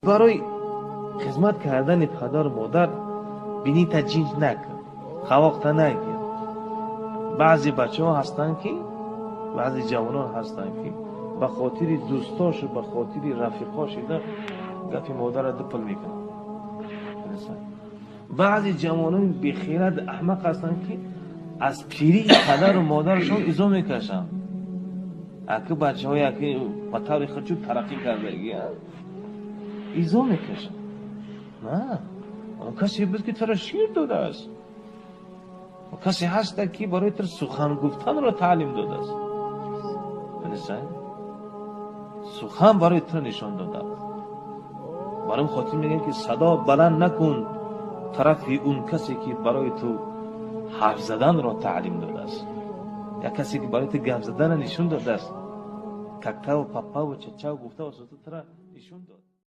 برای خدمت کردن پدر و مادر بینی تا جنج نکن، خواقت نگیر. بعضی بچه ها هستن که بعضی جوانان هستن که به خاطر دوستاش و به خاطر رفیقاش گفی مادر را دپل میکنن. بعضی جوانان بیخیرت احمق هستن که از پیری پدر و مادرشون ایزا میکشن. اگه بچه های اگه پتر خودشون ترقی کرده ایزا میکشن. نه، اون کسی بود که ترا شیر داده است، اون کسی هست که برای تر سخن گفتن را تعلیم داده است. بنظر سخن برای تر نشان داده است. برای خاطر میگن که صدا بلند نکن طرف اون کسی که برای تو حرف زدن را تعلیم داده است، یا کسی که برای تو گپ زدن نشون داده است. ککتا و پپا و چچا و گفته و سوتا ترا نشون داده.